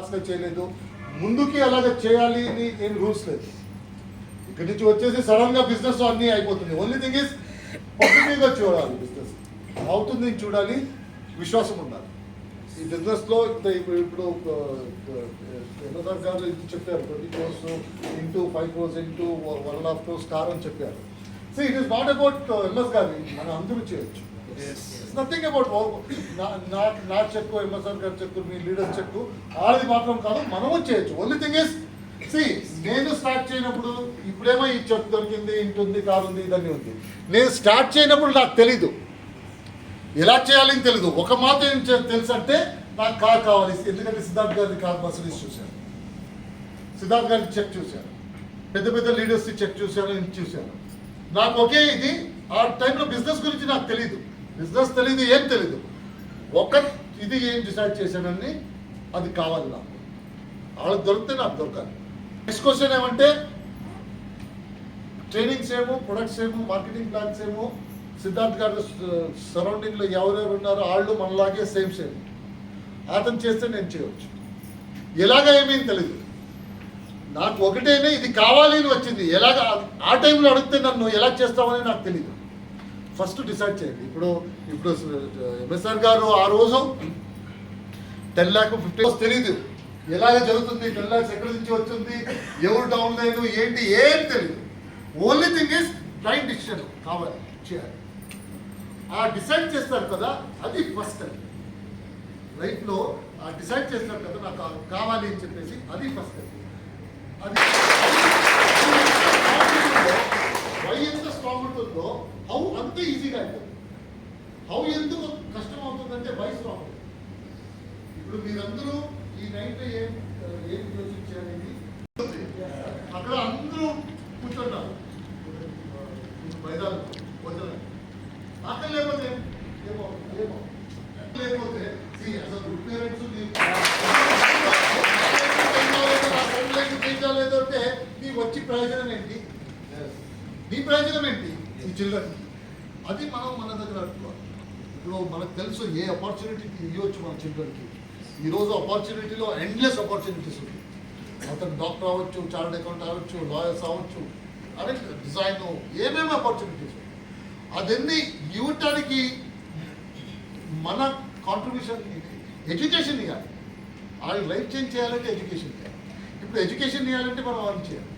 ఫాస్ట్గా చేయలేదు, ముందుకి అలాగే చేయాలి అని ఏం రూల్స్ లేదు. ఇక్కడి నుంచి వచ్చేసి సడన్గా బిజినెస్ అన్నీ అయిపోతుంది. ఓన్లీ థింగ్ ఇస్ పాజిటివ్గా చూడాలి, బిజినెస్ అవుతుంది చూడాలి, విశ్వాసం ఉండాలి. ఈ బిజినెస్లో ఇప్పుడు ఎంఎస్ఆర్ గారు ఇది చెప్పారు, 20 crores into 5 crores into 1.5 crores car అని చెప్పారు. So it is not about MS గారు, మనం అందరూ చేయొచ్చు. ఇట్స్ నథింగ్ అబౌట్ నా చెక్కు, ఎంఎస్ఆర్ గారు చెక్కు, మీ లీడర్ చెక్కు ఆడది మాత్రం కాదు, మనము చేయొచ్చు. ఓన్లీ థింగ్ ఇస్ నేను స్టార్ట్ చేయనప్పుడు ఇప్పుడేమో ఈ చెక్ దొరికింది, ఇంటి ఉంది, కారు ఉంది, ఇదన్నీ ఉంది. నేను స్టార్ట్ చేయనప్పుడు నాకు తెలీదు, ఎలా చేయాలని తెలీదు. ఒక మాట ఏం తెలుసు అంటే నాకు కార్ కావాలి, ఎందుకంటే సిద్ధార్థ్ గారి కార్ మర్సిడీస్ చూశాను, సిద్ధార్థ్ గారి చెక్ చూశాను, పెద్ద పెద్ద లీడర్స్ చెక్ చూశాను, ఇంటి చూశాను. నాకు ఒకే ఇది ఆ టైంలో బిజినెస్ గురించి నాకు తెలీదు, బిజినెస్ తెలీదు, ఏం తెలీదు. ఒక ఇది ఏం డిసైడ్ చేశానని అది కావాలి నాకు, వాళ్ళకి దొరికితే నాకు దొరకాలి. నెక్స్ట్ క్వశ్చన్ ఏమంటే ట్రైనింగ్స్ ఏమో, ప్రొడక్ట్స్ ఏమో, మార్కెటింగ్ ప్లాన్స్ ఏమో, సిద్ధార్థ్ గారు సరౌండింగ్లో ఎవరెవరు ఉన్నారో వాళ్ళు మనలాగే సేమ్ అతను చేస్తే నేను చేయవచ్చు. ఎలాగా ఏమేమి తెలీదు, నాకు ఒకటేనే ఇది కావాలి అని వచ్చింది. ఎలాగ ఆ టైంలో అడిగితే నన్ను ఎలా చేస్తామని నాకు తెలీదు. ఫస్ట్ డిసైడ్ చేయండి. ఇప్పుడు ఎంఎస్ఆర్ గారు ఆ రోజు 10 lakhs 50 lakhs తెలీదు, ఎలాగ జరుగుతుంది, 10 lakhs ఎక్కడి నుంచి వచ్చింది, ఎవరు డౌన్ లేదు, ఏంటి ఏం తెలీదు. Only thing is right decision కావాలి, చేయాలి. ఆ డిసైడ్ చేస్తారు కదా, అది ఫస్ట్ టైం లైఫ్లో. ఆ డిసైడ్ చేస్తారు కదా నాకు కావాలి అని చెప్పేసి, అది ఫస్ట్ టైం. అది వై ఎంత స్ట్రాంగ్ ఉంటుందో హౌ అంత ఈజీగా అయిపోతుంది. హౌ ఎందుకు కష్టం అవుతుందంటే వై స్ట్రాంగ్. ఇప్పుడు మీరందరూ ఈ నైట్లో ఏం యోచించారనేది అక్కడ అందరూ కూర్చుంటారు మైదానం వదిలేదు. అక్కడ లేకపోతే ఏమో లేకపోతే అసలు గుడ్ పేరెంట్స్ లేదంటే నీ వచ్చి ప్రయోజనం ఏంటి, నీ ప్రయోజనం ఏంటి ఈ చిల్డ్రన్. అది మనం మన దగ్గర అడుగుకోవాలి. ఇప్పుడు మనకు తెలుసు ఏ ఆపర్చునిటీకి ఇవ్వచ్చు మన చిల్డ్రన్కి. ఈరోజు ఆపర్చునిటీలో ఎండ్లెస్ ఆపర్చునిటీస్ ఉంది. అతను డాక్టర్ అవ్వచ్చు, చార్టెడ్ అకౌంట్ అవ్వచ్చు, లాయర్స్ అవ్వచ్చు, అదే డిజైన్, ఏమేమి ఆపర్చునిటీస్. అదన్నీ ఇవ్వటానికి మన కాంట్రిబ్యూషన్ ఎడ్యుకేషన్ ఇవ్వాలి. వాళ్ళ లైఫ్ చేంజ్ చేయాలంటే ఎడ్యుకేషన్ ఇవ్వాలి. ఇప్పుడు ఎడ్యుకేషన్ ఇవ్వాలంటే మనం వాళ్ళు చేయాలి.